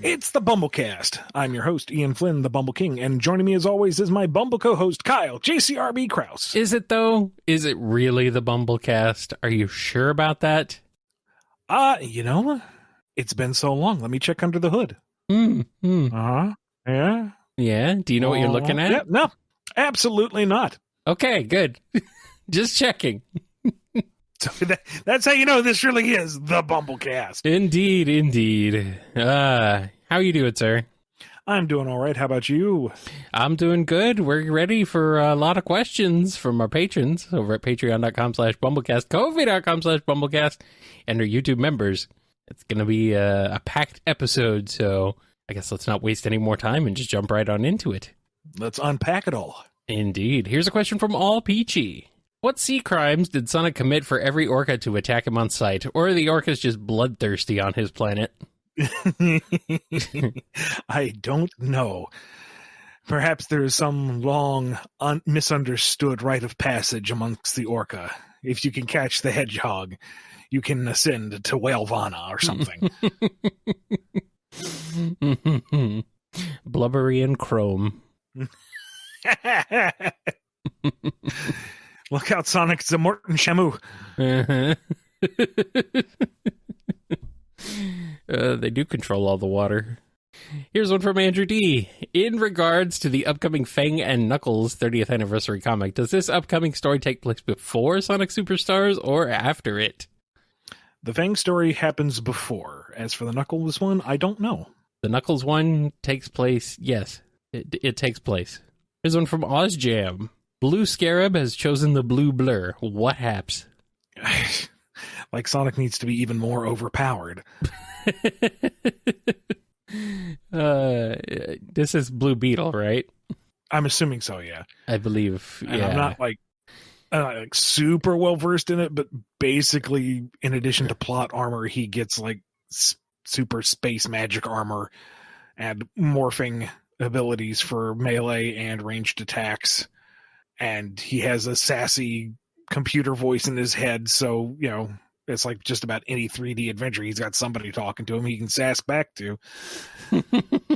It's the BumbleKast. I'm your host, Ian Flynn, the Bumble King, and joining me as always is my Bumble co-host, Kyle, JCRB Krause. Is it, though? Is it really the BumbleKast? Are you sure about that? It's been so long. Let me check under the hood. Uh-huh. Yeah. Yeah? Do you know what you're looking at? Yeah, no, absolutely not. Okay, good. Just checking. So that's how you know this really is the BumbleKast. Indeed. How are you doing, sir? I'm doing all right. How about you? I'm doing good. We're ready for a lot of questions from our patrons over at patreon.com/BumbleKast, ko-fi.com/BumbleKast, and our YouTube members. It's going to be a packed episode, so I guess let's not waste any more time and just jump right on into it. Let's unpack it all. Indeed. Here's a question from All Peachy. What sea crimes did Sonic commit for every orca to attack him on sight? Or are the orcas just bloodthirsty on his planet? I don't know. Perhaps there is some long, misunderstood rite of passage amongst the orca. If you can catch the hedgehog, you can ascend to Whalevana or something. Blubbery and chrome. Look out, Sonic. It's a Morton Shamu. They do control all the water. Here's one from Andrew D. In regards to the upcoming Fang and Knuckles 30th anniversary comic, does this upcoming story take place before Sonic Superstars or after it? The Fang story happens before. As for the Knuckles one, I don't know. The Knuckles one takes place, yes. It takes place. Here's one from OzJam. Blue Scarab has chosen the blue blur. What haps? Like Sonic needs to be even more overpowered. This is Blue Beetle, right? I'm assuming so, yeah. I believe, yeah. And I'm not like super well versed in it, but basically, in addition to plot armor, he gets like super space magic armor and morphing abilities for melee and ranged attacks. And he has a sassy computer voice in his head, so, you know, it's like just about any 3D adventure. He's got somebody talking to him he can sass back to.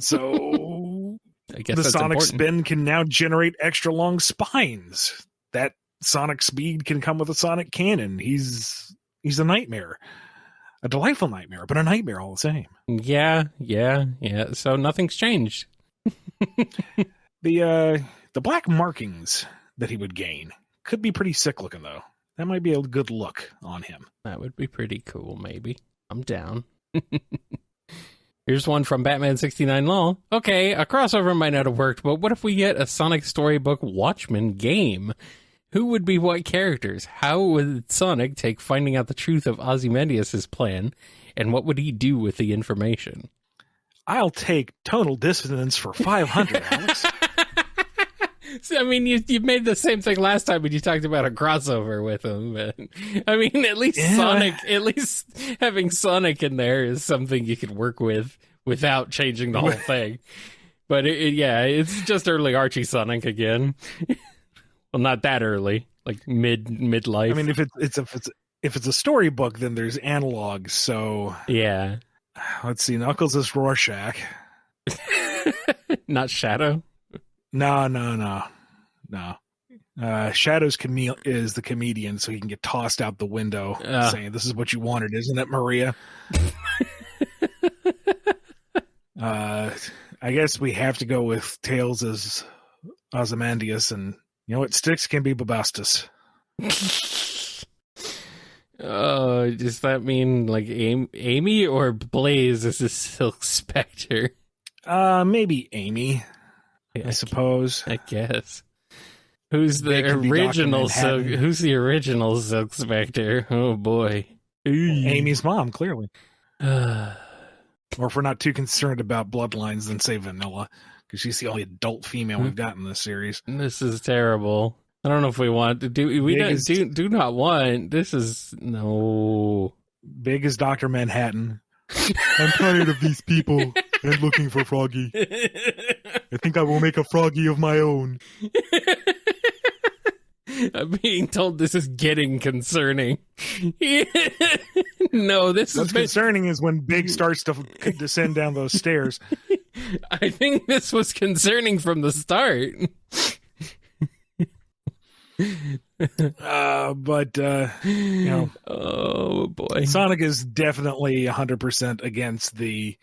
So I guess the that's Sonic important. spin can now generate extra long spines. That Sonic speed can come with a Sonic cannon. He's a nightmare. A delightful nightmare, but a nightmare all the same. Yeah. So nothing's changed. The black markings that he would gain could be pretty sick looking, though. That might be a good look on him. That would be pretty cool, maybe. I'm down. Here's one from Batman69 Okay, a crossover might not have worked, but what if we get a Sonic Storybook Watchmen game? Who would be what characters? How would Sonic take finding out the truth of Ozymandias' plan, and what would he do with the information? I'll take Tonal Dissonance for 500, Alex. I mean, you made the same thing last time when you talked about a crossover with him. But, I mean, at least having Sonic in there is something you could work with without changing the whole thing. But it's just early Archie Sonic again. Well, not that early, like midlife. I mean, if it's a storybook, then there's analogs. So yeah, let's see. Knuckles is Rorschach, not Shadow. No. Shadow's is the comedian, so he can get tossed out the window saying, "This is what you wanted, isn't it, Maria?" I guess we have to go with Tails as Ozymandias, and you know what? Styx can be Bubastis. Does that mean like Amy or Blaze as a Silk Spectre? Maybe Amy. I suppose. I guess. Who's the original Silk? Who's the original Silk Spectre? Oh boy, Amy's mom, clearly. Or if we're not too concerned about bloodlines, then say Vanilla, because she's the only adult female we've got in this series. This is terrible. I don't know if we want to do. We do not want. This is no. Big as Dr. Manhattan. I'm tired of these people and looking for Froggy. I think I will make a Froggy of my own. I'm being told this is getting concerning. No, this What's is concerning is when Big starts to descend down those stairs. I think this was concerning from the start. Oh boy, Sonic is definitely 100% against the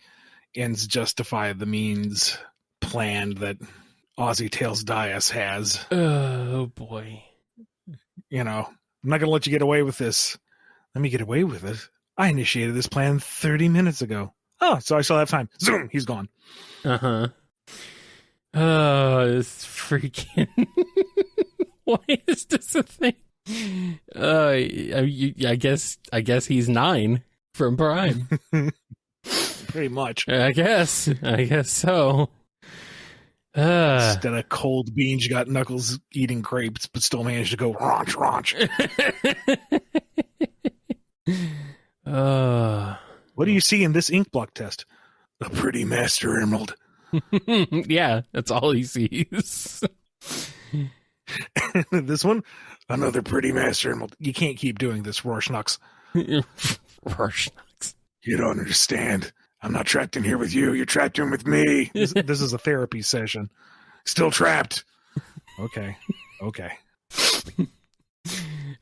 ends justify the means plan that Aussie Tails Dias has. Oh boy. I'm not gonna let you get away with this. Let me get away with it. I initiated this plan 30 minutes ago. Oh, so I still have time. Zoom, he's gone. Oh, this freaking why is this a thing? I guess he's 9 from Prime. Pretty much. I guess so. Instead of cold beans, you got Knuckles eating grapes, but still managed to go raunch. What do you see in this ink block test? A pretty Master Emerald. Yeah, that's all he sees. This one, another pretty Master Emerald. You can't keep doing this, Rorschnux. Rorschnux. You don't understand. I'm not trapped in here with you. You're trapped in with me. This is a therapy session. Still trapped. Okay.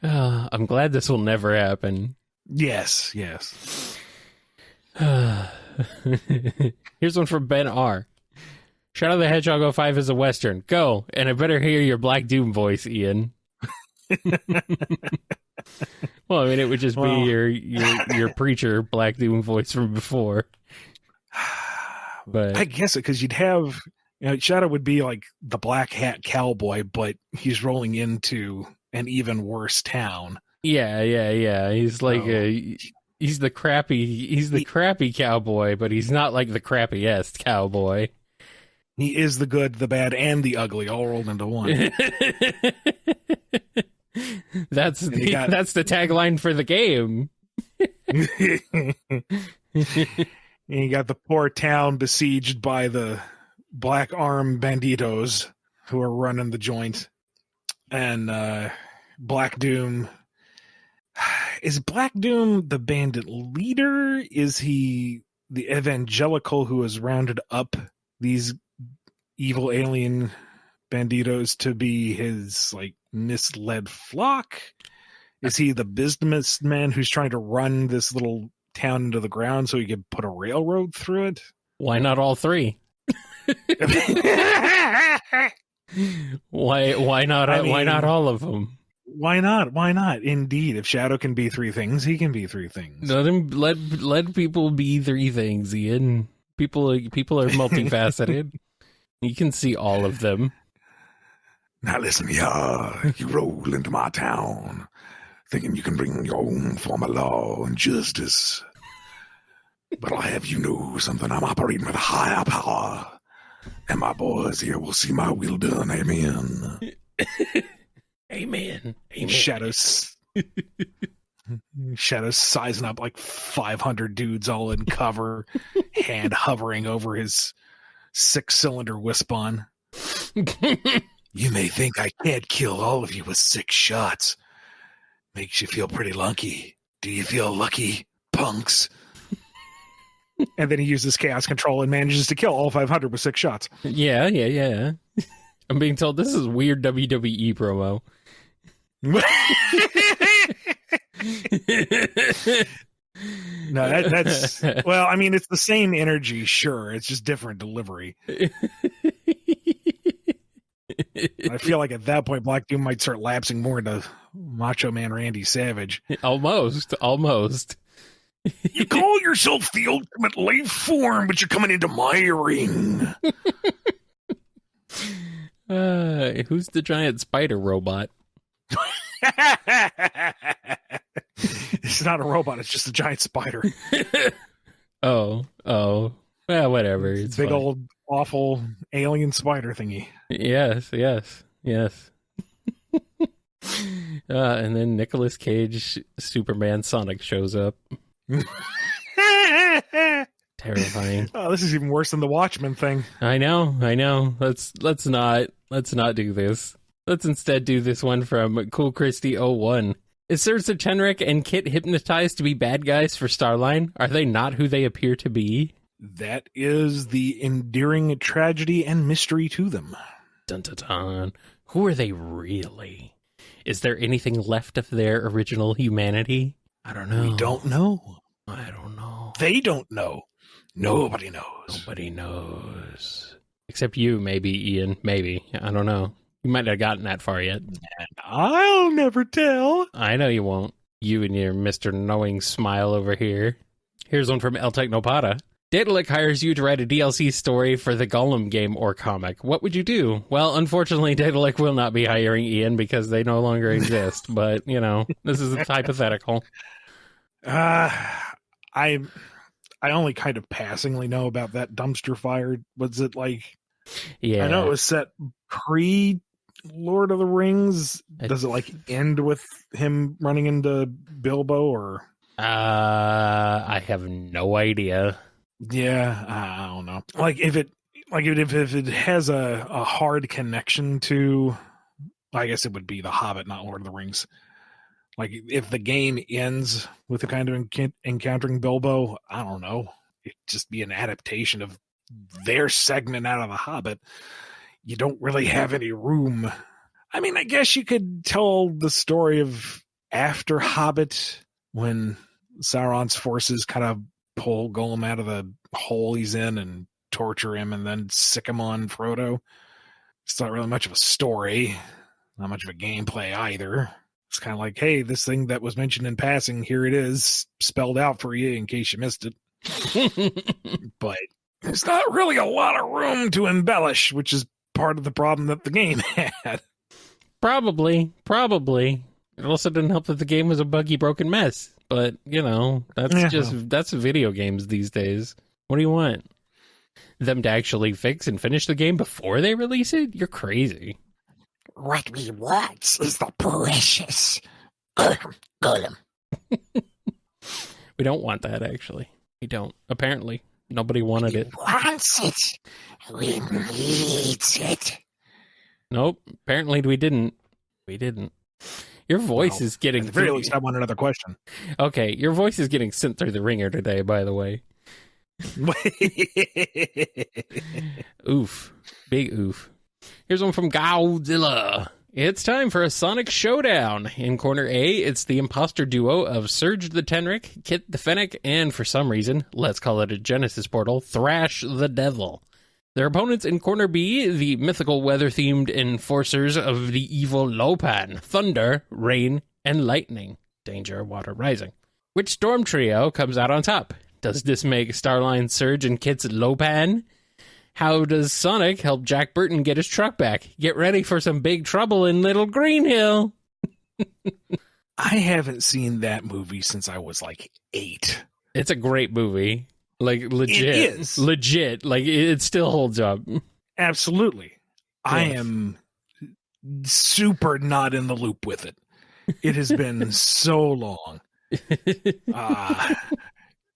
I'm glad this will never happen. Yes. Here's one from Ben R. Shadow the Hedgehog 05 is a Western. Go, and I better hear your Black Doom voice, Ian. Well, I mean, it would just be your preacher Black Doom voice from before. But I guess it, because you'd have, Shadow would be like the black hat cowboy, but he's rolling into an even worse town. Yeah. He's like he's the crappy cowboy, but he's not like the crappiest cowboy. He is the good, the bad, and the ugly all rolled into one. That's the tagline for the game. And you got the poor town besieged by the Black Arm Banditos who are running the joint. And Black Doom. Is Black Doom the bandit leader? Is he the evangelical who has rounded up these evil alien banditos to be his misled flock? Is he the businessman who's trying to run this little town into the ground so he could put a railroad through it? Why not all three? Why not all of them? Why not? Indeed, if Shadow can be three things, he can be three things. Let people be three things, Ian. People are multifaceted. You can see all of them. Now listen here, you roll into my town thinking you can bring your own form of law and justice. But I'll have you know something, I'm operating with a higher power. And my boys here will see my will done, amen. Amen. Shadows sizing up like 500 dudes all in cover, hand hovering over his 6-cylinder Wispon. You may think I can't kill all of you with 6 shots. Makes you feel pretty lucky. Do you feel lucky, punks? And then he uses chaos control and manages to kill all 500 with 6 shots. Yeah. I'm being told this is weird WWE promo. No, that's well, I mean, it's the same energy, sure. It's just different delivery. I feel like at that point, Black Doom might start lapsing more into Macho Man Randy Savage. Almost. You call yourself the ultimate life form, but you're coming into my ring. Who's the giant spider robot? It's not a robot, it's just a giant spider. Oh. Well, whatever. It's big fine. old awful alien spider thingy. Yes. And then Nicolas Cage Superman Sonic shows up. Terrifying. Oh, this is even worse than the Watchmen thing. I know. Let's not do this. Let's instead do this one from Cool Christy 01. Is Surge the Tenrec and Kit hypnotized to be bad guys for Starline? Are they not who they appear to be? That is the endearing tragedy and mystery to them. Dun dun dun. Who are they really? Is there anything left of their original humanity? I don't know. We don't know. I don't know. They don't know. Nobody knows. Nobody knows. Except you, maybe, Ian. Maybe. I don't know. You might not have gotten that far yet. And I'll never tell. I know you won't. You and your Mr. Knowing smile over here. Here's one from El Technopada. Daedalic hires you to write a DLC story for the Gollum game or comic. What would you do? Well, unfortunately, Daedalic will not be hiring Ian because they no longer exist. But, you know, this is hypothetical. I only kind of passingly know about that dumpster fire. Was it like... Yeah. I know it was set pre-Lord of the Rings. Does it like end with him running into Bilbo or... I have no idea. Yeah, I don't know. If it has a hard connection to, I guess it would be The Hobbit, not Lord of the Rings. Like if the game ends with a kind of encountering Bilbo, I don't know. It'd just be an adaptation of their segment out of The Hobbit. You don't really have any room. I mean, I guess you could tell the story of after Hobbit when Sauron's forces kind of pull Gollum out of the hole he's in and torture him and then sick him on Frodo. It's not really much of a story, not much of a gameplay either. It's kind of like, hey, this thing that was mentioned in passing, here it is, spelled out for you in case you missed it. But there's not really a lot of room to embellish, which is part of the problem that the game had. Probably. It also didn't help that the game was a buggy, broken mess. But, you know, that's video games these days. What do you want? Them to actually fix and finish the game before they release it? You're crazy. What we want is the precious Gollum. We don't want that, actually. We don't. Apparently. Nobody wanted it. Wants it. We need it. Nope. Apparently we didn't. Your voice is getting... At the very least, I want another question. Okay, your voice is getting sent through the ringer today, by the way. Oof. Big oof. Here's one from Godzilla. It's time for a Sonic Showdown. In Corner A, it's the imposter duo of Surge the Tenrec, Kit the Fennec, and for some reason, let's call it a Genesis portal, Thrash the Devil. Their opponents in Corner B, the mythical weather-themed enforcers of the evil Lopan, Thunder, Rain, and Lightning. Danger, Water, Rising. Which Storm Trio comes out on top? Does this make Starline Surge and Kit's Lopan? How does Sonic help Jack Burton get his truck back? Get ready for some big trouble in Little Green Hill. I haven't seen that movie since I was like 8. It's a great movie. Like, legit. It is. Legit. Like, it still holds up. Absolutely. Yes. I am super not in the loop with it. It has been so long.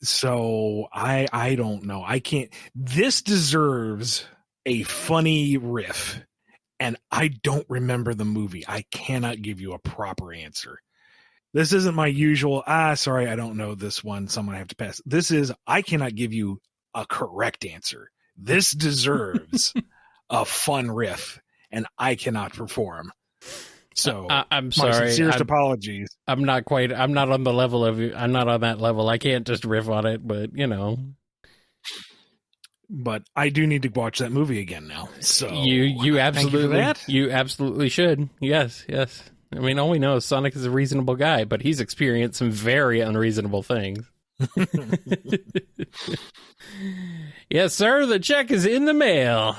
So I don't know. I can't. This deserves a funny riff, and I don't remember the movie. I cannot give you a proper answer. This isn't my usual, sorry, I don't know this one, so I'm going to have to pass. This is, I cannot give you a correct answer. This deserves a fun riff, and I cannot perform. So, I'm sorry. My sincerest apologies. I'm not on the level of you. I'm not on that level. I can't just riff on it, but, you know. But I do need to watch that movie again now. So you absolutely, you absolutely should. Yes. I mean, all we know is Sonic is a reasonable guy, but he's experienced some very unreasonable things. Yes, sir, the check is in the mail.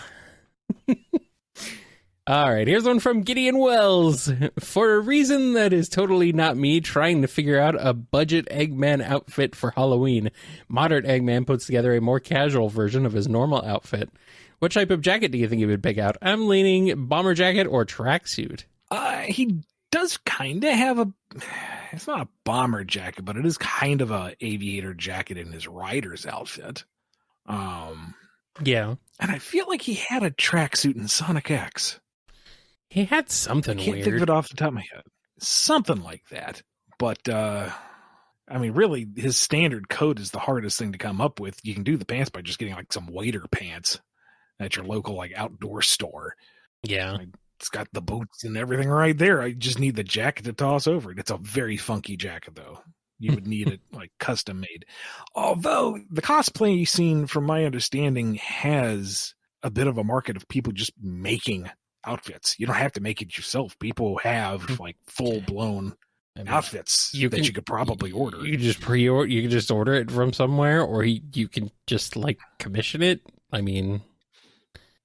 All right, here's one from Gideon Wells. For a reason that is totally not me trying to figure out a budget Eggman outfit for Halloween, Moderate Eggman puts together a more casual version of his normal outfit. What type of jacket do you think he would pick out? I'm leaning bomber jacket or tracksuit. He does kind of have it's not a bomber jacket, but it is kind of a aviator jacket in his rider's outfit. Yeah. And I feel like he had a tracksuit in Sonic X. He had something I can't weird. think of it off the top of my head. Something like that. But, I mean, really, his standard coat is the hardest thing to come up with. You can do the pants by just getting like some waiter pants at your local like outdoor store. Yeah. Like, it's got the boots and everything right there. I just need the jacket to toss over it. It's a very funky jacket, though. You would need it like custom made. Although the cosplay scene, from my understanding, has a bit of a market of people just making outfits. You don't have to make it yourself. People have like full blown outfits you could probably order. You can just pre-order. You can just order it from somewhere, or you can just like commission it. I mean,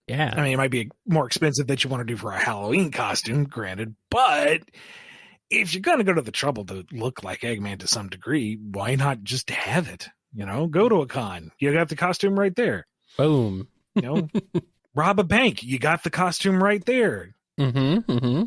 yeah. I mean, it might be more expensive than you want to do for a Halloween costume, granted, but if you're going to go to the trouble to look like Eggman to some degree, why not just have it? You know, go to a con. You got the costume right there. Boom. You know, rob a bank. You got the costume right there. Mm-hmm. Mm-hmm.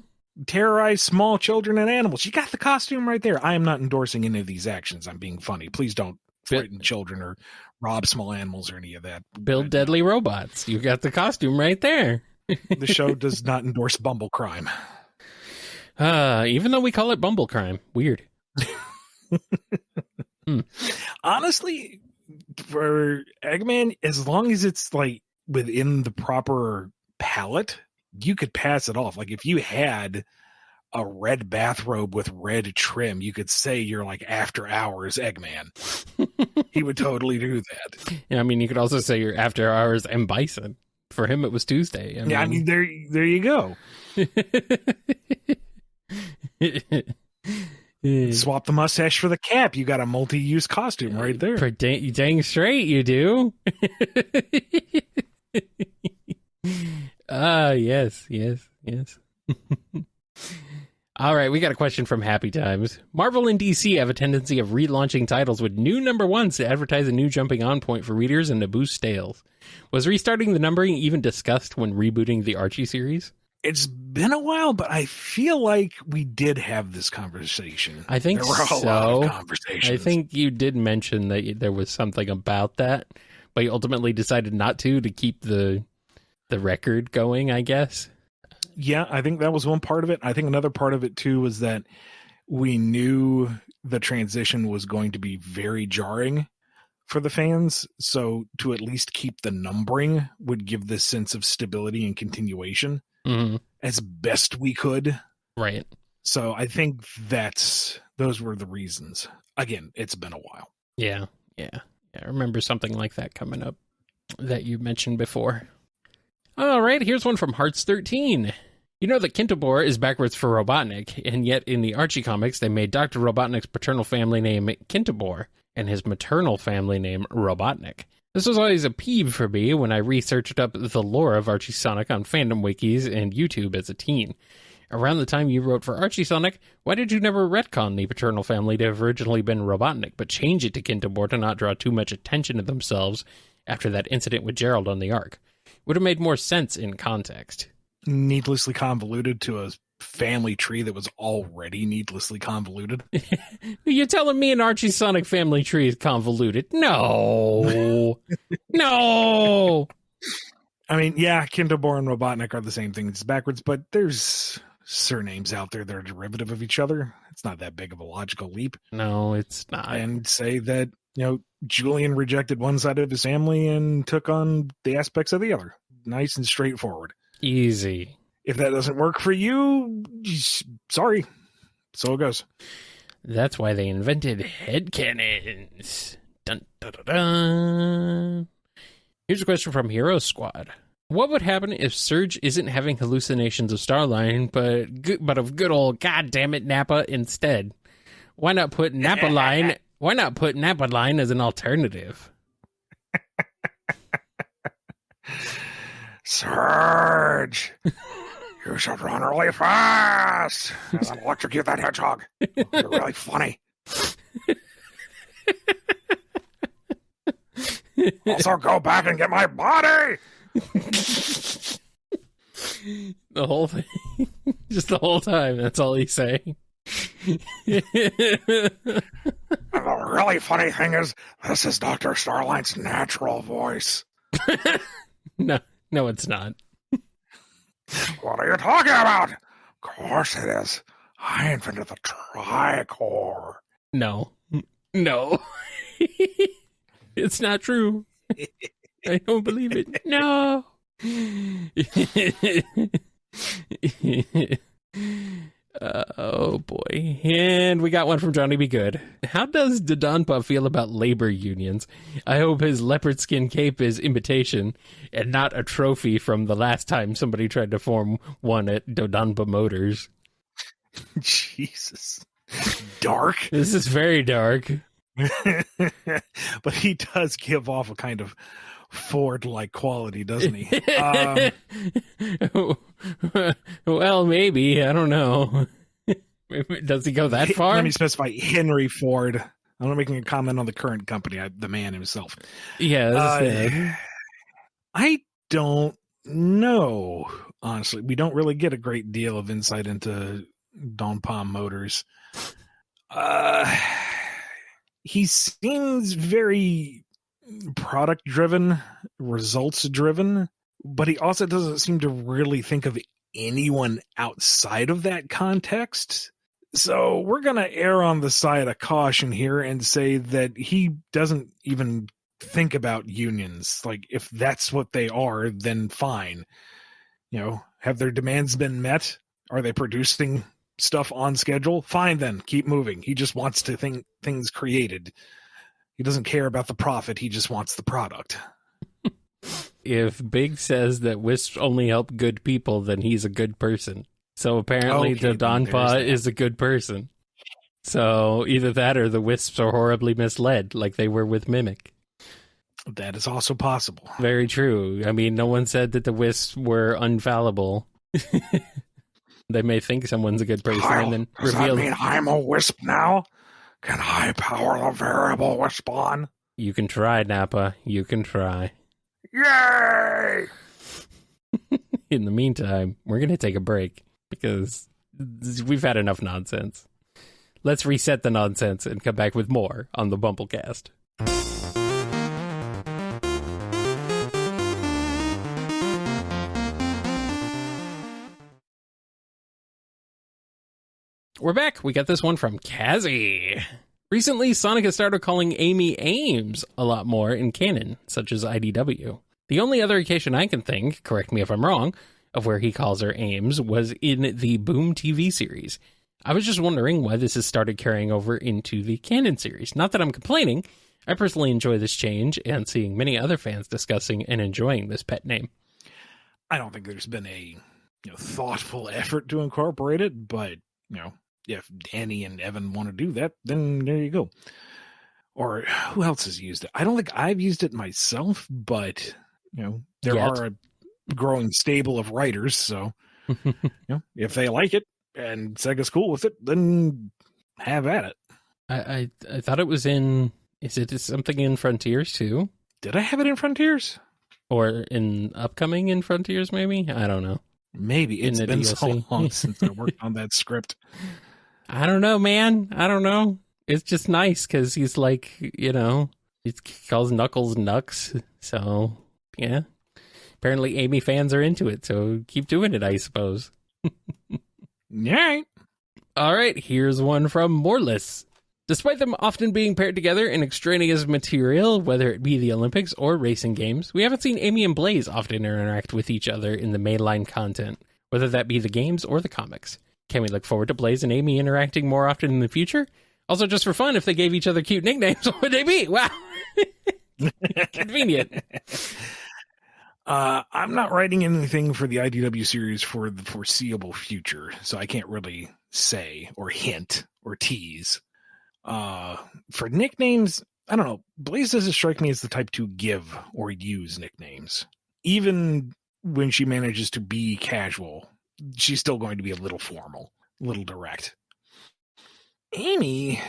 Terrorize small children and animals. You got the costume right there. I am not endorsing any of these actions. I'm being funny. Please don't frighten children or rob small animals or any of that. Build deadly robots. You got the costume right there. The show does not endorse Bumble crime. Even though we call it Bumble crime. Weird. Honestly, for Eggman, as long as it's like within the proper palette, you could pass it off. Like if you had a red bathrobe with red trim, you could say you're like after hours Eggman. He would totally do that. Yeah, I mean, you could also say you're after hours M. Bison. For him, it was Tuesday. I mean, there you go. Swap the mustache for the cap. You got a multi-use costume right there. Dang straight you do. Yes. All right, we got a question from Happy Times. Marvel and DC have a tendency of relaunching titles with new number ones to advertise a new jumping on point for readers and to boost sales. Was restarting the numbering even discussed when rebooting the Archie series? It's been a while, but I feel like we did have this conversation. I think there were a lot of conversations. I think you did mention that there was something about that, but you ultimately decided not to keep the record going, I guess. Yeah, I think that was one part of it. I think another part of it, too, was that we knew the transition was going to be very jarring for the fans. So to at least keep the numbering would give this sense of stability and continuation as best we could. Right. So I think those were the reasons. Again, it's been a while. Yeah. I remember something like that coming up that you mentioned before. All right, here's one from Hearts13. You know that Kintobor is backwards for Robotnik, and yet in the Archie comics, they made Dr. Robotnik's paternal family name Kintobor and his maternal family name Robotnik. This was always a peeve for me when I researched up the lore of Archie Sonic on fandom wikis and YouTube as a teen. Around the time you wrote for Archie Sonic, why did you never retcon the paternal family to have originally been Robotnik, but change it to Kintobor to not draw too much attention to themselves after that incident with Gerald on the Ark? Would have made more sense in context. Needlessly convoluted to a family tree that was already needlessly convoluted. You're telling me an Archie Sonic family tree is convoluted? No. No. I mean, yeah, Kintobor and Robotnik are the same thing. It's backwards, but there's surnames out there that are derivative of each other. It's not that big of a logical leap. No, it's not. And say that, Julian rejected one side of his family and took on the aspects of the other. Nice and straightforward. Easy. If that doesn't work for you, sorry. So it goes. That's why they invented headcanons. Dun, dun, dun, dun. Here's a question from Hero Squad. What would happen if Surge isn't having hallucinations of Starline, but of good old goddammit Nappa instead? Why not put Nappaline? Why not put Nappaline as an alternative? Surge! You should run really fast and then electrocute that hedgehog. You're really funny. Also, go back and get my body! The whole thing. Just the whole time. That's all he's saying. And the really funny thing is, this is Dr. Starline's natural voice. No, it's not. What are you talking about? Of course it is. I invented the tricore. No. It's not true. I don't believe it. No. Oh boy. And we got one from Johnny Be Good. How does Dodonpa feel about labor unions? I hope his leopard skin cape is imitation and not a trophy from the last time somebody tried to form one at Dodonpa Motors. Jesus. Dark. This is very dark. But he does give off a kind of Ford-like quality, doesn't he? Well, maybe. I don't know. Does he go that far? Let me specify Henry Ford. I'm not making a comment on the current company, the man himself. Yeah. I don't know, honestly. We don't really get a great deal of insight into Donpa Motors. He seems very product driven, results driven, but he also doesn't seem to really think of anyone outside of that context. So we're going to err on the side of caution here and say that he doesn't even think about unions. Like, if that's what they are, then fine. You know, have their demands been met? Are they producing stuff on schedule? Fine, then keep moving. He just wants to things created. He doesn't care about the profit. He just wants the product. If Big says that wisps only help good people, then he's a good person. So apparently Dodonpa is a good person. So either that or the wisps are horribly misled, like they were with Mimic. That is also possible. Very true. I mean, no one said that the wisps were infallible. They may think someone's a good person and then does reveal. That mean I'm a wisp now? Can I power the variable wisp on? You can try, Nappa. You can try. Yay! In the meantime, we're going to take a break because we've had enough nonsense. Let's reset the nonsense and come back with more on the BumbleKast. We're back. We got this one from Kazzy. Recently, Sonic has started calling Amy AMES a lot more in canon, such as IDW. The only other occasion I can think, correct me if I'm wrong, of where he calls her AMES was in the Boom TV series. I was just wondering why this has started carrying over into the canon series. Not that I'm complaining. I personally enjoy this change and seeing many other fans discussing and enjoying this pet name. I don't think there's been a thoughtful effort to incorporate it, but if Danny and Evan want to do that, then there you go. Or who else has used it? I don't think I've used it myself, but there are a growing stable of writers, so if they like it and Sega's cool with it, then have at it. I thought it was in. Is it something in Frontiers too? Did I have it in Frontiers? Or in upcoming in Frontiers, maybe? I don't know. Maybe. It's been so long since I worked on that script. I don't know, man. I don't know. It's just nice because he's like, he calls Knuckles Nux. So, yeah. Apparently Amy fans are into it, so keep doing it, I suppose. Yeah. All right, here's one from Moreless. Despite them often being paired together in extraneous material, whether it be the Olympics or racing games, we haven't seen Amy and Blaze often interact with each other in the mainline content, whether that be the games or the comics. Can we look forward to Blaze and Amy interacting more often in the future? Also, just for fun, if they gave each other cute nicknames, what would they be? Wow. Convenient. I'm not writing anything for the IDW series for the foreseeable future, so I can't really say or hint or tease. For nicknames, I don't know. Blaze doesn't strike me as the type to give or use nicknames. Even when she manages to be casual, she's still going to be a little formal, a little direct. Amy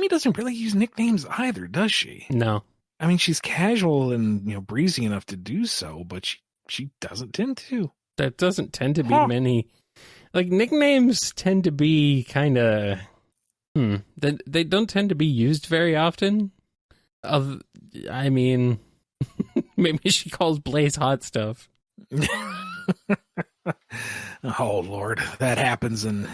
doesn't really use nicknames either, does she? No. I mean, she's casual and breezy enough to do so, but she doesn't tend to. That doesn't tend to be many. Like, nicknames tend to be kind of... They don't tend to be used very often. I mean, maybe she calls Blaze hot stuff. Oh, Lord. That happens, and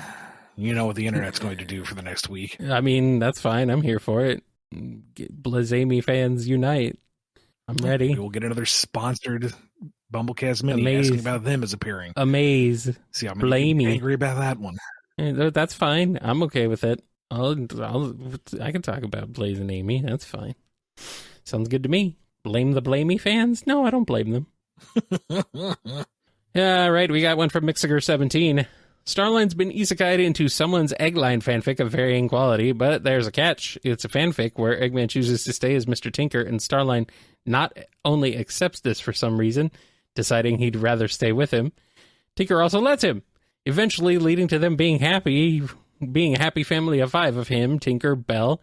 you know what the internet's going to do for the next week. I mean, that's fine. I'm here for it. Blazamy fans unite. I'm ready. We'll get another sponsored BumbleKast Mini AMES. asking about them as appearing. AMES. See, I'm Blamey. angry about that one. That's fine. I'm okay with it. I can talk about Blaze and Amy. That's fine. Sounds good to me. Blame the Blamey fans? No, I don't blame them. Yeah, right. We got one from Mixiger17. Starline's been isekai'd into someone's Eggline fanfic of varying quality, but there's a catch. It's a fanfic where Eggman chooses to stay as Mr. Tinker, and Starline not only accepts this for some reason, deciding he'd rather stay with him, Tinker also lets him, eventually leading to them being a happy family of 5 of him, Tinker, Belle,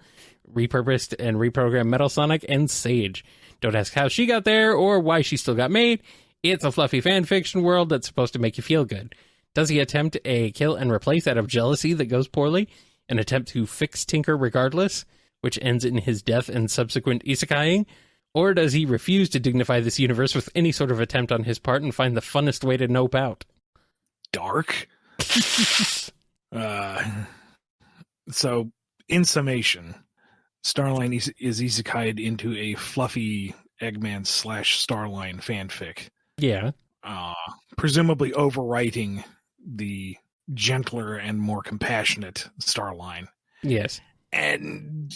repurposed and reprogrammed Metal Sonic, and Sage. Don't ask how she got there or why she still got made. It's a fluffy fan fiction world that's supposed to make you feel good. Does he attempt a kill and replace out of jealousy that goes poorly? An attempt to fix Tinker regardless, which ends in his death and subsequent isekaiing? Or does he refuse to dignify this universe with any sort of attempt on his part and find the funnest way to nope out? Dark. So, in summation, Starline is isekai'd into a fluffy Eggman / Starline fanfic. Yeah. Presumably overwriting the gentler and more compassionate Starline. Yes. And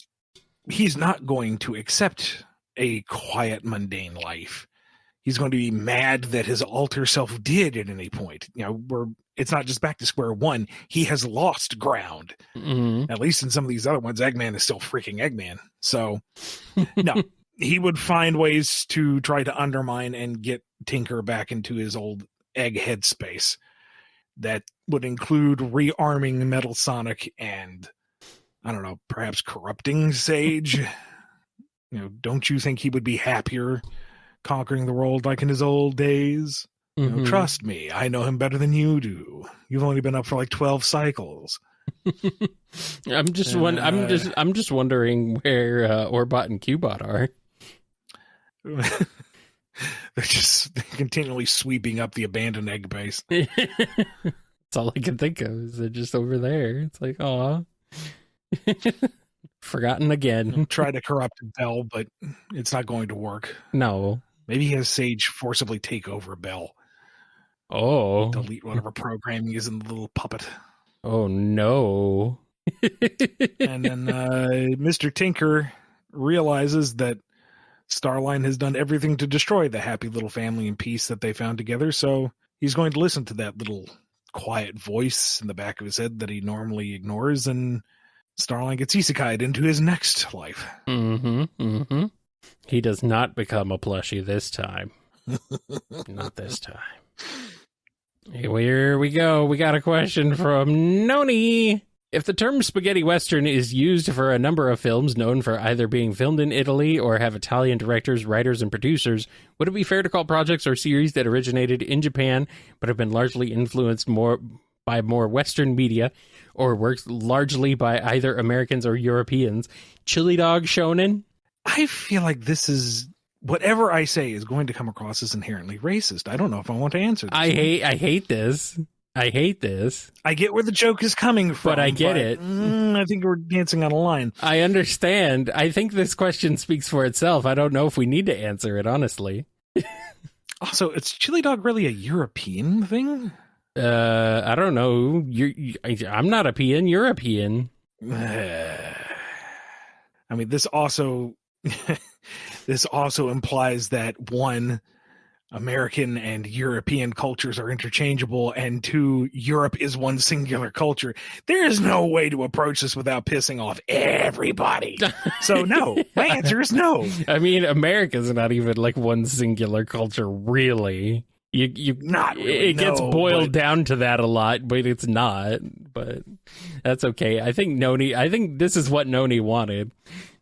he's not going to accept a quiet, mundane life. He's going to be mad that his alter self did at any point. It's not just back to square one. He has lost ground. Mm-hmm. At least in some of these other ones, Eggman is still freaking Eggman. So, no. He would find ways to try to undermine and get Tinker back into his old egg headspace. That would include rearming Metal Sonic and, I don't know, perhaps corrupting Sage. Don't you think he would be happier conquering the world like in his old days? Mm-hmm. Trust me, I know him better than you do. You've only been up for like 12 cycles. I'm just wondering where Orbot and Cubot are. They're just continually sweeping up the abandoned egg base. That's all I can think of, is they're just over there. It's like, aw. Forgotten again. Try to corrupt Belle, but it's not going to work. No. Maybe he has Sage forcibly take over Belle. Oh. Delete whatever programming is in the little puppet. Oh, no. And then Mr. Tinker realizes that Starline has done everything to destroy the happy little family and peace that they found together, so he's going to listen to that little quiet voice in the back of his head that he normally ignores, and Starline gets isekai'd into his next life. Mm-hmm, mm-hmm. He does not become a plushie this time. Not this time. Here we go. We got a question from Noni. If the term spaghetti western is used for a number of films known for either being filmed in Italy or have Italian directors, writers, and producers, would it be fair to call projects or series that originated in Japan but have been largely influenced by more Western media or works largely by either Americans or Europeans chili dog shonen? I feel like this is... Whatever I say is going to come across as inherently racist. I don't know if I want to answer this. I hate this. I hate this. I get where the joke is coming from. But I get it. I think we're dancing on a line. I understand. I think this question speaks for itself. I don't know if we need to answer it, honestly. Also, is chili dog really a European thing? I don't know. I'm not a peon. You're a peon. I mean, this also... This also implies that, one, American and European cultures are interchangeable, and two, Europe is one singular culture. There is no way to approach this without pissing off everybody. So no, my answer is no. I mean, America's not even like one singular culture, really. You not really, it gets boiled down to that a lot, but it's not. But that's okay. I think this is what Noni wanted.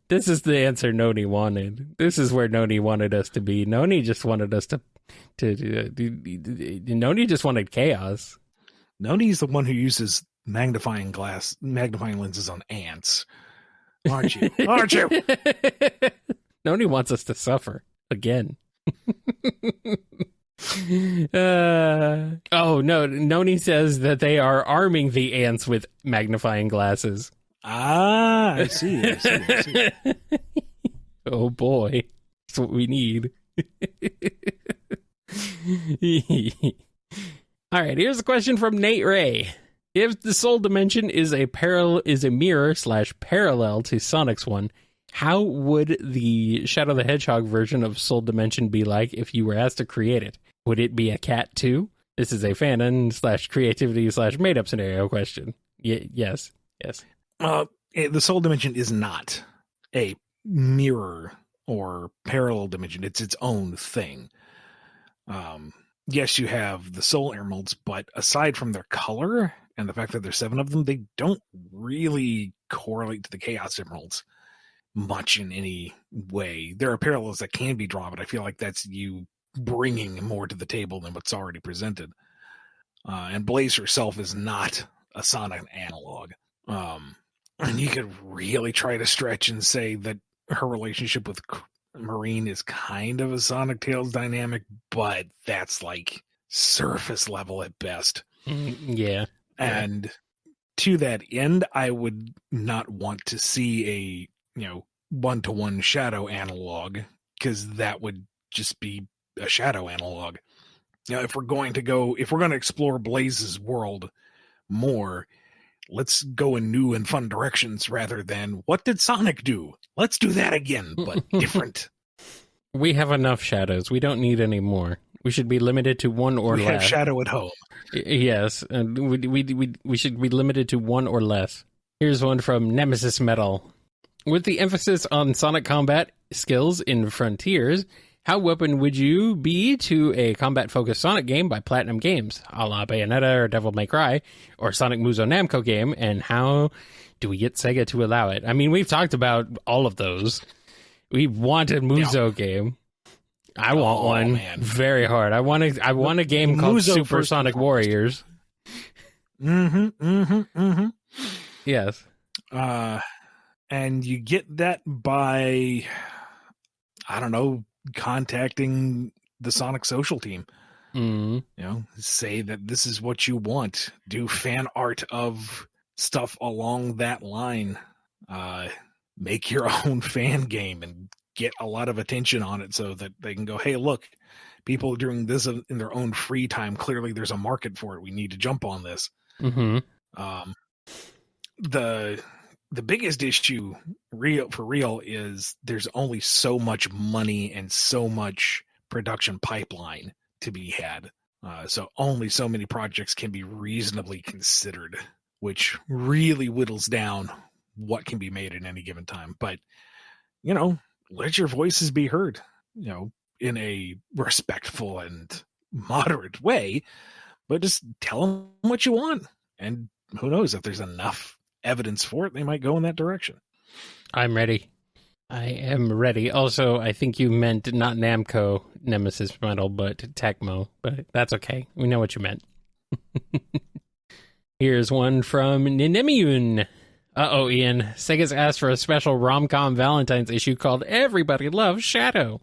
This is the answer Noni wanted. This is where Noni wanted us to be. Noni just wanted us to Noni just wanted chaos. Noni's the one who uses magnifying lenses on ants. Aren't you? Aren't you? Noni wants us to suffer again. Oh, no. Noni says that they are arming the ants with magnifying glasses. Ah, I see. Oh, boy. That's what we need. All right, here's a question from Nate Ray. If the Soul Dimension is a mirror / parallel to Sonic's one, how would the Shadow the Hedgehog version of Soul Dimension be like if you were asked to create it? Would it be a cat too? This is a fanon / creativity / made up scenario question. Yes. The Soul Dimension is not a mirror or parallel dimension. It's its own thing. Yes, you have the Soul Emeralds, but aside from their color and the fact that there's 7 of them, they don't really correlate to the Chaos Emeralds much in any way. There are parallels that can be drawn, but I feel like that's you bringing more to the table than what's already presented. And Blaze herself is not a Sonic analog. And you could really try to stretch and say that her relationship with Marine is kind of a Sonic Tails dynamic, but that's like surface level at best. Yeah. And to that end, I would not want to see a, 1-to-1 Shadow analog, because that would just be a Shadow analog. If we're going to explore Blaze's world more, let's go in new and fun directions rather than what did Sonic do? Let's do that again, but different. We have enough shadows. We don't need any more. We should be limited to one or less. We have Shadow at home. Yes, and we should be limited to one or less. Here's one from Nemesis Metal. With the emphasis on Sonic combat skills in Frontiers, how weapon would you be to a combat-focused Sonic game by Platinum Games, a la Bayonetta or Devil May Cry, or Sonic Muso Namco game, and how do we get Sega to allow it? I mean, we've talked about all of those. We want a Muso game. I want one very hard. I want a game called Muso Super Sonic Warriors. Yes. And you get that by, I don't know, contacting the Sonic social team. Say that this is what you want. Do fan art of stuff along that line. Make your own fan game and get a lot of attention on it so that they can go, hey, look, people are doing this in their own free time. Clearly there's a market for it. We need to jump on this. The biggest issue for real is there's only so much money and so much production pipeline to be had. So only so many projects can be reasonably considered, which really whittles down what can be made at any given time. But, let your voices be heard, in a respectful and moderate way, but just tell them what you want. And who knows, if there's enough evidence for it, they might go in that direction. I'm ready. I am ready. Also, I think you meant not Namco Nemesis Metal, but Tecmo, but that's okay. We know what you meant. Here's one from Ninemiun. Uh-oh, Ian. Sega's asked for a special rom-com Valentine's issue called Everybody Loves Shadow.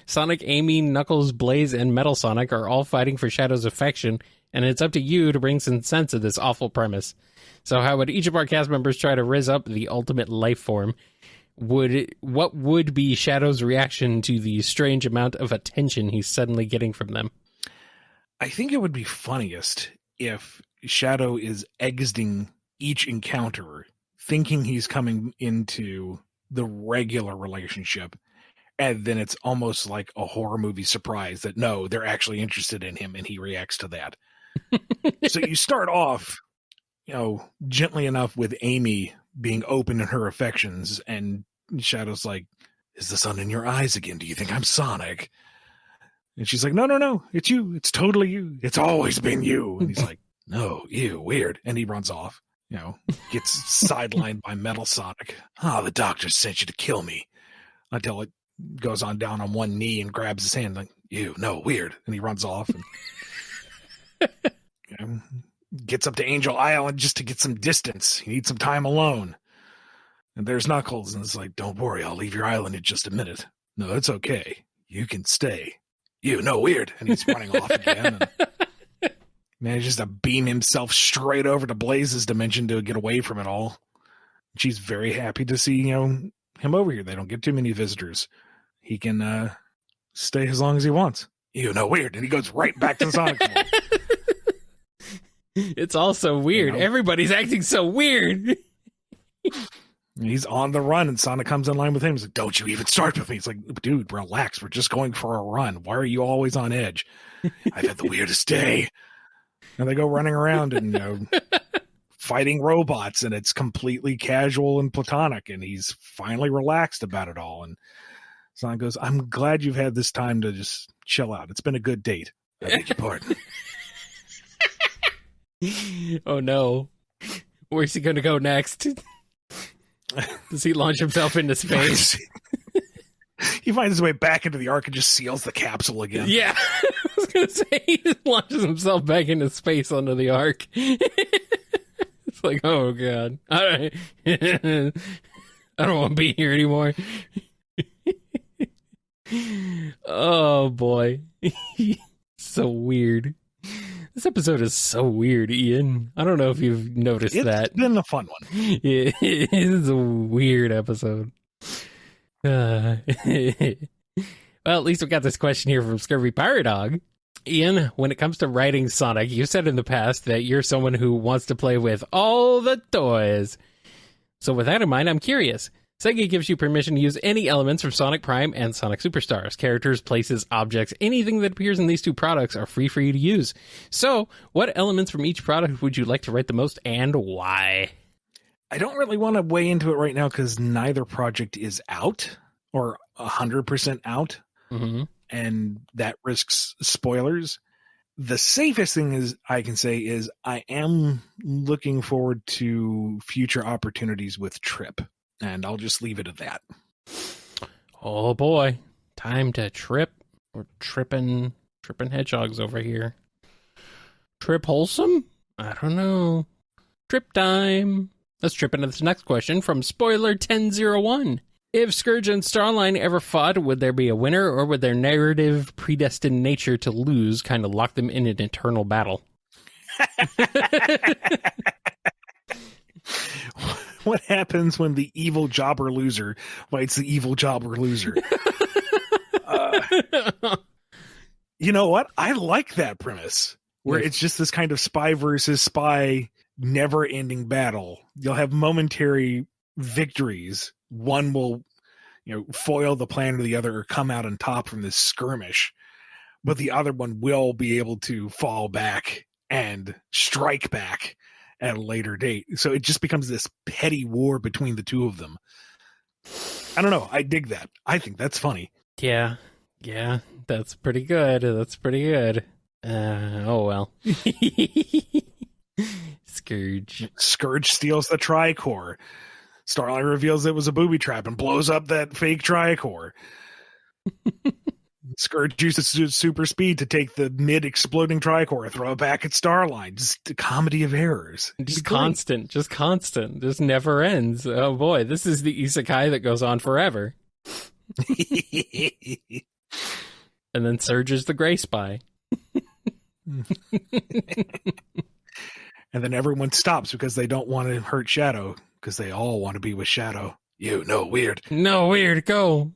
Sonic, Amy, Knuckles, Blaze, and Metal Sonic are all fighting for Shadow's affection, and it's up to you to bring some sense of this awful premise. So how would each of our cast members try to rizz up the ultimate life form? What would be Shadow's reaction to the strange amount of attention he's suddenly getting from them? I think it would be funniest if Shadow is exiting each encounter thinking he's coming into the regular relationship, and then it's almost like a horror movie surprise that no, they're actually interested in him, and he reacts to that. So you start off, gently enough with Amy being open in her affections, and Shadow's like, is the sun in your eyes again? Do you think I'm Sonic? And she's like, no, it's you. It's totally you. It's always been you. And he's like, no, ew, weird. And he runs off, gets sidelined by Metal Sonic. The doctor sent you to kill me. Until it goes on down on one knee and grabs his hand like, ew, no, weird. And he runs off and gets up to Angel Island just to get some distance. He needs some time alone. And there's Knuckles, and it's like, don't worry, I'll leave your island in just a minute. No, it's okay. You can stay. "You no weird," and he's running off again. And manages to beam himself straight over to Blaze's dimension to get away from it all. She's very happy to see, him over here. They don't get too many visitors. He can stay as long as he wants. "You no weird," and he goes right back to the Sonic world. It's all so weird. Everybody's acting so weird. He's on the run, and Sonic comes in line with him. He's like, "Don't you even start with me." It's like, dude, relax. We're just going for a run. Why are you always on edge? "I've had the weirdest day." And they go running around and, fighting robots, and it's completely casual and platonic, and he's finally relaxed about it all. And Sonic goes, "I'm glad you've had this time to just chill out. It's been a good date. I beg your pardon." Oh no. Where's he going to go next? Does he launch himself into space? He finds his way back into the Ark and just seals the capsule again. Yeah. I was going to say, he just launches himself back into space onto the Ark. It's like, oh god. I don't want to be here anymore. Oh boy. So weird. This episode is so weird, Ian. I don't know if you've noticed that. It's been a fun one. It is a weird episode. Well, at least we got this question here from Scurvy Pirate Dog. Ian, when it comes to writing Sonic, you said in the past that you're someone who wants to play with all the toys. So with that in mind, I'm curious. Sega gives you permission to use any elements from Sonic Prime and Sonic Superstars. Characters, places, objects, anything that appears in these two products are free for you to use. So, what elements from each product would you like to write the most, and why? I don't really want to weigh into it right now because neither project is out or 100% out, and that risks spoilers. The safest thing I can say is I am looking forward to future opportunities with Trip. And I'll just leave it at that. Oh boy. Time to trip. We're tripping hedgehogs over here. Trip wholesome? I don't know. Trip time. Let's trip into this next question from Spoiler 1001. If Scourge and Starline ever fought, would there be a winner, or would their narrative predestined nature to lose kind of lock them in an eternal battle? What happens when the evil jobber loser fights the evil jobber loser? You know what? I like that premise where it's just this kind of spy versus spy, never-ending battle. You'll have momentary victories. One will, foil the plan of the other or come out on top from this skirmish, but the other one will be able to fall back and strike back at a later date. So it just becomes this petty war between the two of them. I don't know. I dig that. I think that's funny. Yeah, that's pretty good. Oh well. Scourge steals the tricore. Starlight reveals it was a booby trap and blows up that fake tricore. Scourge uses super speed to take the mid-exploding tricore, throw it back at Starline. Just a comedy of errors. Just constant. Just never ends. Oh boy, this is the isekai that goes on forever. And then Surge is the gray spy. And then everyone stops because they don't want to hurt Shadow, because they all want to be with Shadow. Weird. No, weird, go.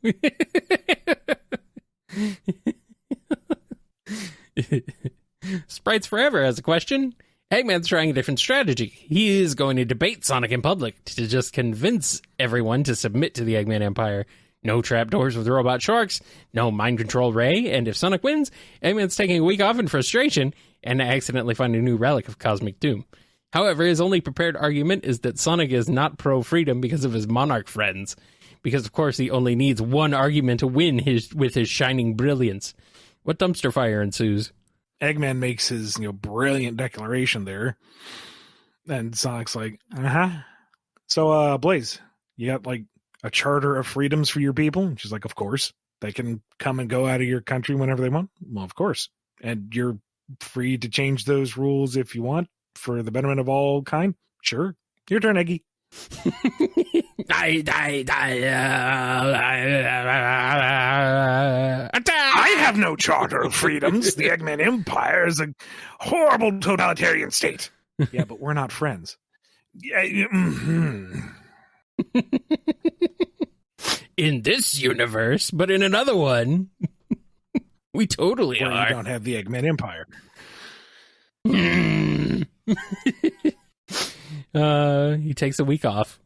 Sprites Forever has a question. Eggman's trying a different strategy. He is going to debate Sonic in public to just convince everyone to submit to the Eggman Empire. No trapdoors with robot sharks, no mind control ray, and if Sonic wins, Eggman's taking a week off in frustration and accidentally find a new relic of Cosmic Doom. However, his only prepared argument is that Sonic is not pro-freedom because of his Monarch friends. Because, of course, he only needs one argument to win with his shining brilliance. What dumpster fire ensues? Eggman makes his brilliant declaration there. And Sonic's like, So, Blaze, you got, a charter of freedoms for your people? And she's like, of course. They can come and go out of your country whenever they want? Well, of course. And you're free to change those rules if you want for the betterment of all kind? Sure. Your turn, Eggy. I have no charter of freedoms. The Eggman Empire is a horrible totalitarian state. Yeah, but we're not friends. Yeah, In this universe, but in another one, we totally Where are. you don't have the Eggman Empire. He takes a week off.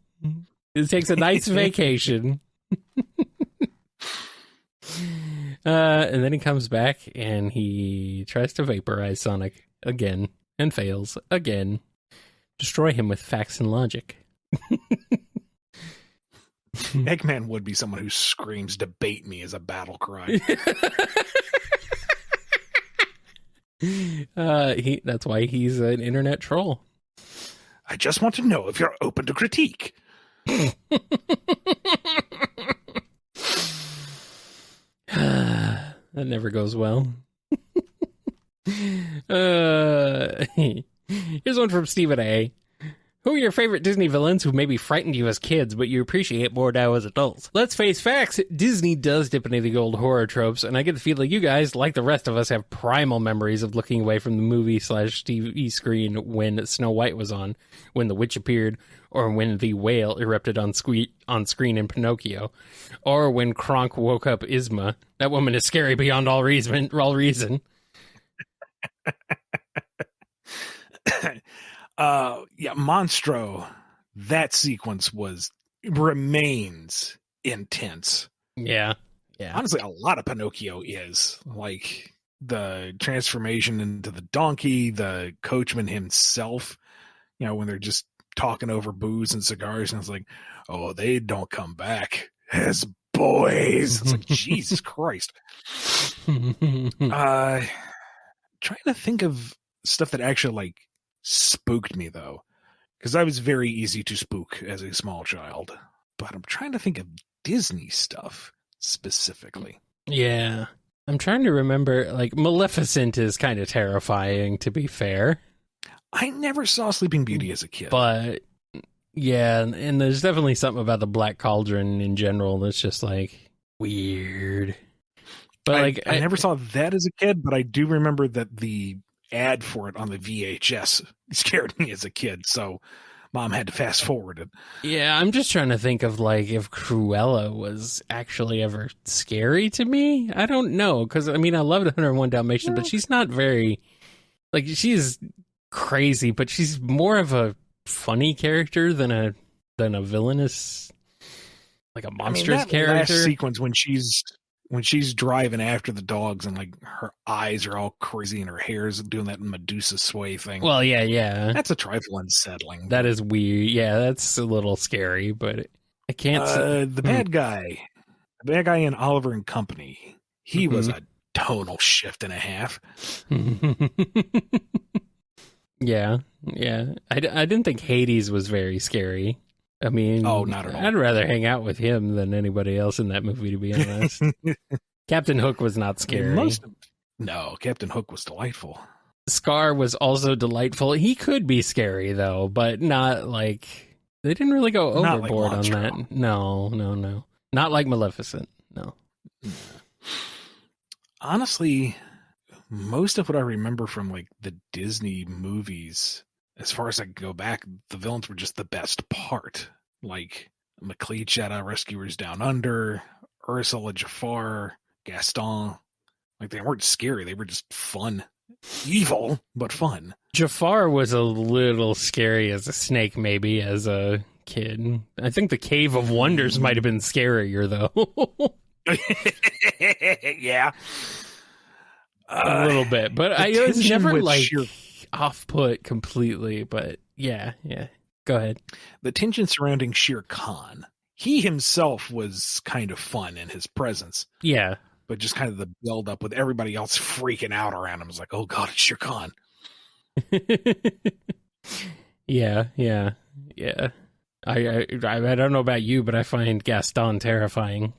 He takes a nice vacation. And then he comes back and he tries to vaporize Sonic again and fails again. Destroy him with facts and logic. Eggman would be someone who screams "debate me" as a battle cry. That's why he's an internet troll. I just want to know if you're open to critique. That never goes well. Here's one from Stephen A. Who are your favorite Disney villains who maybe frightened you as kids, but you appreciate more now as adults? Let's face facts, Disney does dip into the old horror tropes, and I get the feeling you guys, like the rest of us, have primal memories of looking away from the movie/TV screen when Snow White was on, when the witch appeared, or when the whale erupted on screen in Pinocchio, or when Kronk woke up Isma. That woman is scary beyond all reason. Yeah, Monstro, that sequence remains intense. Yeah. Honestly, a lot of Pinocchio is like the transformation into the donkey, the coachman himself, when they're just talking over booze and cigars, and it's like, oh, they don't come back as boys. It's like, Jesus Christ. Trying to think of stuff that actually spooked me, though, because I was very easy to spook as a small child, but I'm trying to think of Disney stuff specifically. Yeah, I'm trying to remember. Maleficent is kind of terrifying, to be fair. I never saw Sleeping Beauty as a kid, but yeah, and there's definitely something about the Black Cauldron in general that's just weird. But I never saw that as a kid, but I do remember that the ad for it on the VHS scared me as a kid, so Mom had to fast forward it. Yeah, I'm just trying to think of if Cruella was actually ever scary to me. I don't know, because I loved 101 Dalmatians, but she's not very she's crazy, but she's more of a funny character than a villainous, a monstrous character. Last sequence when she's driving after the dogs and her eyes are all crazy and her hair's doing that Medusa sway thing. Well, yeah. That's a trifle unsettling. That is weird. Yeah, that's a little scary, but I can't. The bad guy in Oliver and Company, he was a tonal shift and a half. Yeah. I didn't think Hades was very scary. Oh, not at all. I'd rather hang out with him than anybody else in that movie, to be honest. Captain Hook was not scary. No, Captain Hook was delightful. Scar was also delightful. He could be scary, though, but not they didn't really go overboard on that. No. Not like Maleficent, no. Honestly, most of what I remember from the Disney movies, as far as I can go back, the villains were just the best part. McLeod Shadow Rescuers Down Under, Ursula, Jafar, Gaston. They weren't scary. They were just fun. Evil, but fun. Jafar was a little scary as a snake, maybe, as a kid. I think the Cave of Wonders might have been scarier, though. Yeah. A little bit. But I was never, off-put completely, but yeah. Go ahead. The tension surrounding Shere Khan. He himself was kind of fun in his presence. Yeah. But just kind of the build-up with everybody else freaking out around him. It's like, oh God, it's Shere Khan. Yeah. I don't know about you, but I find Gaston terrifying.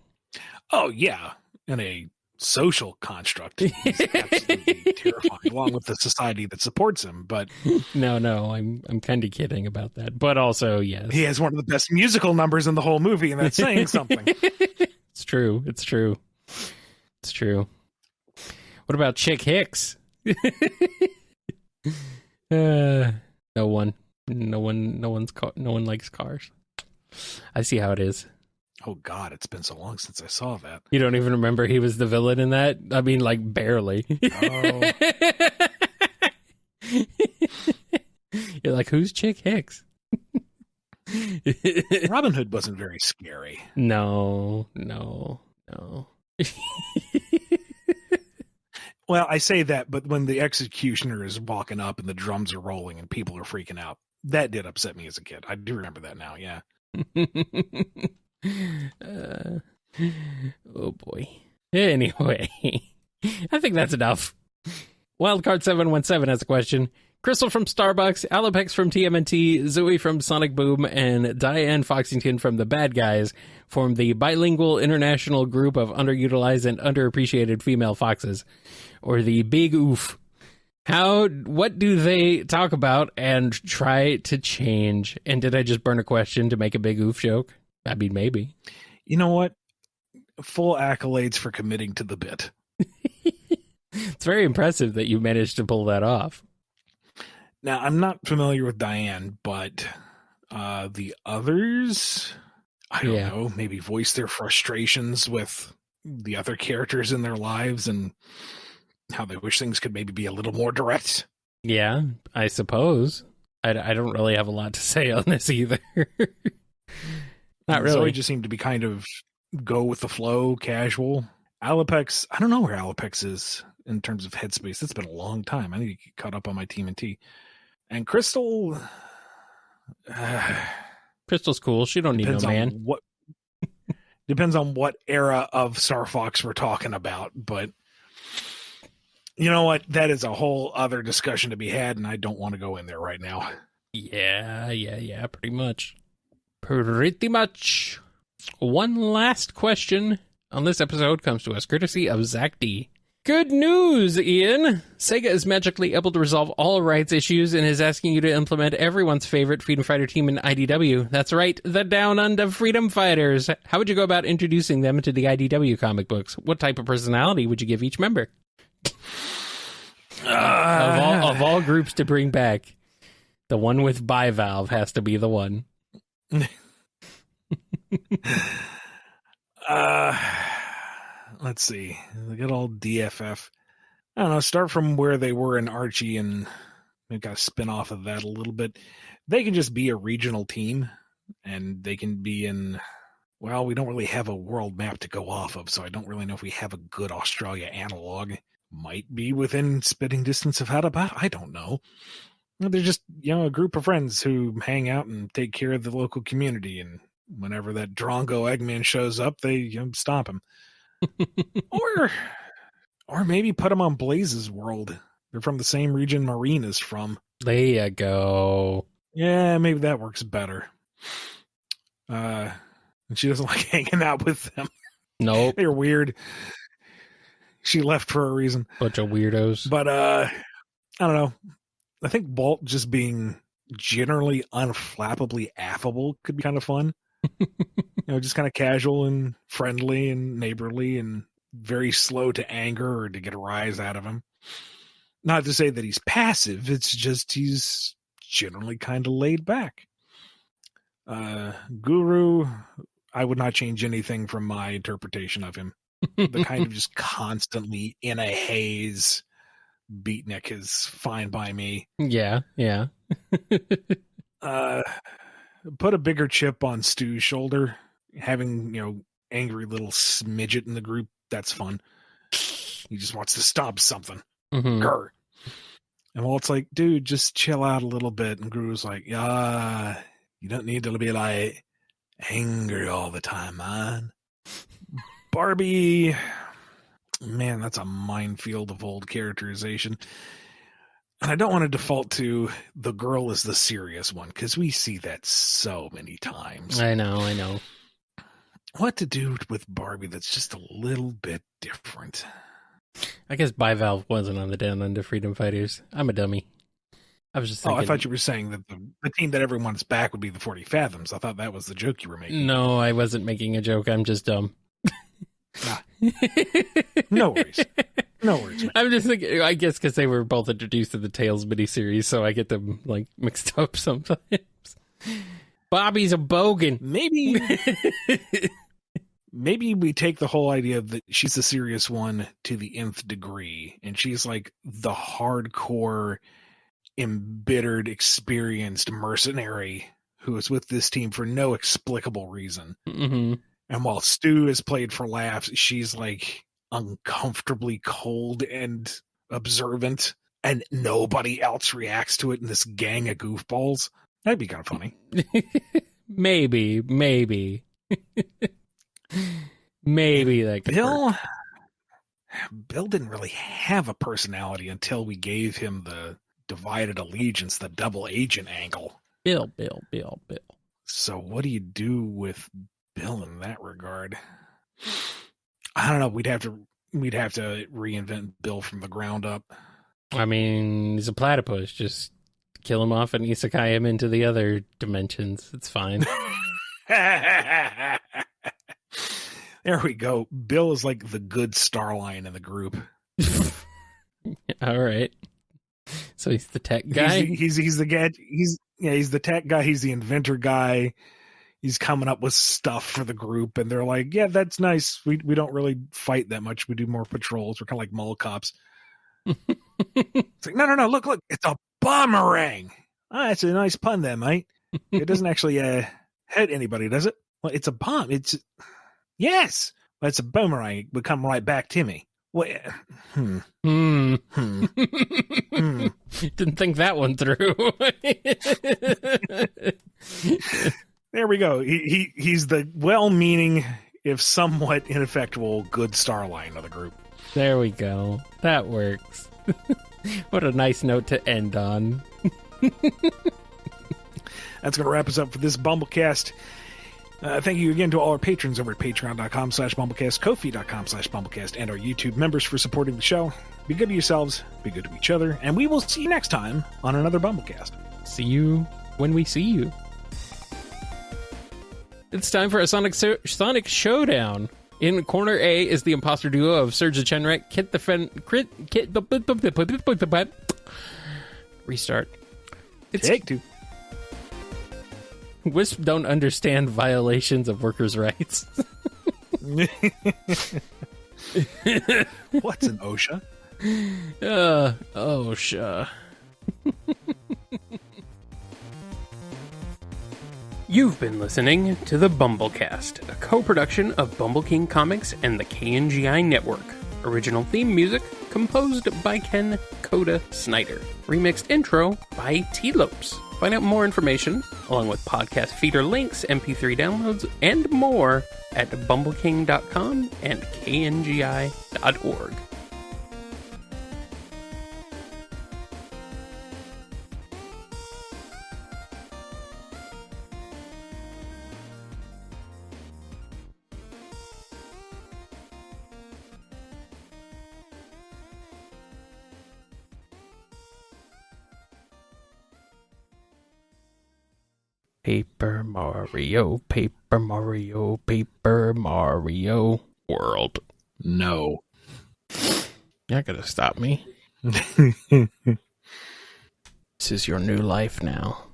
Oh, yeah. In a social construct. He's absolutely terrifying, along with the society that supports him. But No, I'm kind of kidding about that. But also, yes. he has one of the best musical numbers in the whole movie, and that's saying something. It's true. What about Chick Hicks? No one likes cars. I see how it is. Oh God, it's been so long since I saw that. You don't even remember he was the villain in that? I mean, like, barely. Oh. You're like, who's Chick Hicks? Robin Hood wasn't very scary. No. Well, I say that, but when the executioner is walking up and the drums are rolling and people are freaking out, that did upset me as a kid. I do remember that now, yeah. Oh boy. Anyway, I think that's enough. Wildcard717 has a question. Crystal from Starbucks, Alopex from TMNT, Zoe from Sonic Boom, and Diane Foxington from The Bad Guys form the bilingual international group of underutilized and underappreciated female foxes, or the Big Oof. What do they talk about and try to change? And did I just burn a question to make a Big Oof joke? I mean, maybe. You know what? Full accolades for committing to the bit. It's very impressive that you managed to pull that off. Now, I'm not familiar with Diane, but the others, I don't know, maybe voice their frustrations with the other characters in their lives and how they wish things could maybe be a little more direct. Yeah, I suppose. I don't really have a lot to say on this either. Not really. Zoe just seemed to be kind of go with the flow, casual. Alopex, I don't know where Alopex is in terms of headspace. It's been a long time. I need to get caught up on my TMNT. And Crystal... Crystal's cool. She don't need no man. Depends on what era of Star Fox we're talking about, but you know what? That is a whole other discussion to be had, and I don't want to go in there right now. Yeah, pretty much. One last question on this episode comes to us courtesy of Zach D. Good news, Ian! Sega is magically able to resolve all rights issues and is asking you to implement everyone's favorite Freedom Fighter team in IDW. That's right, the Down Under Freedom Fighters. How would you go about introducing them to the IDW comic books? What type of personality would you give each member? Of all groups to bring back, the one with bivalve has to be the one. Let's see. The good old DFF. I don't know. Start from where they were in Archie and maybe got to spin off of that a little bit. They can just be a regional team, and they can be in. Well, we don't really have a world map to go off of, so I don't really know if we have a good Australia analog. Might be within spitting distance of Hadaba. I don't know. They're just, a group of friends who hang out and take care of the local community, and whenever that Drongo Eggman shows up, they stop him. or maybe put them on Blaze's world. They're from the same region Marine is from. There you go. Yeah, maybe that works better. And she doesn't like hanging out with them. Nope. They're weird. She left for a reason. Bunch of weirdos. But I don't know. I think Bolt just being generally unflappably affable could be kind of fun. Just kind of casual and friendly and neighborly and very slow to anger or to get a rise out of him. Not to say that he's passive. It's just he's generally kind of laid back. Guru, I would not change anything from my interpretation of him. The kind of just constantly in a haze beatnik is fine by me. Yeah. Put a bigger chip on Stu's shoulder. Having, angry little smidget in the group, that's fun. He just wants to stop something. Mm-hmm. Grr. And Walt's like, dude, just chill out a little bit. And Guru's like, you don't need to be like angry all the time, man. Barbie, man, that's a minefield of old characterization. And I don't want to default to the girl is the serious one, because we see that so many times. I know. what to do with Barbie that's just a little bit different. I guess Bivalve wasn't on the Down Under Freedom Fighters. I'm a dummy. I was just thinking. I thought you were saying that the team that everyone's back would be the 40 Fathoms. I thought that was the joke you were making. No, I wasn't making a joke. I'm just dumb. No worries. No worries. Man. I'm just thinking, I guess because they were both introduced in the Tales miniseries, so I get them like mixed up sometimes. Bobby's a bogan. Maybe we take the whole idea that she's the serious one to the nth degree, and she's like the hardcore, embittered, experienced mercenary who is with this team for no explicable reason. Mm-hmm. And while Stu is played for laughs, she's like uncomfortably cold and observant, and nobody else reacts to it in this gang of goofballs. That'd be kind of funny. Maybe. Maybe that could work. Bill didn't really have a personality until we gave him the divided allegiance, the double agent angle. Bill. So what do you do with Bill in that regard? I don't know. We'd have to reinvent Bill from the ground up. I mean, he's a platypus. Just kill him off and isekai him into the other dimensions. It's fine. There we go. Bill is like the good Starline in the group. All right. So he's the tech guy. He's the gadget. He's the tech guy. He's the inventor guy. He's coming up with stuff for the group, and they're like, "Yeah, that's nice. We don't really fight that much. We do more patrols. We're kind of like mall cops." It's like, no. Look, it's a boomerang. It's a nice pun there, mate. It doesn't actually hit anybody, does it? Well, it's a bomb. Yes. Well, it's a boomerang. It would come right back to me. Well, Didn't think that one through. There we go. He's the well-meaning, if somewhat ineffectual, good Starline of the group. There we go. That works. What a nice note to end on. That's going to wrap us up for this BumbleKast. Thank you again to all our patrons over at patreon.com/BumbleKast, Ko-fi.com/BumbleKast, and our YouTube members for supporting the show. Be good to yourselves, be good to each other, and we will see you next time on another BumbleKast. See you when we see you. It's time for a Sonic Showdown. In corner A is the imposter duo of Serge the Chenrek, Restart. Take two. Wisp don't understand violations of workers' rights. What's an OSHA? OSHA. You've been listening to the BumbleKast, a co-production of Bumble King Comics and the KNGI Network. Original theme music composed by Ken Coda Snyder. Remixed intro by T-Lopes. Find out more information, along with podcast feeder links, MP3 downloads, and more at bumbleking.com and kngi.org. Paper Mario, Paper Mario, Paper Mario World. No. You're not gonna stop me. This is your new life now.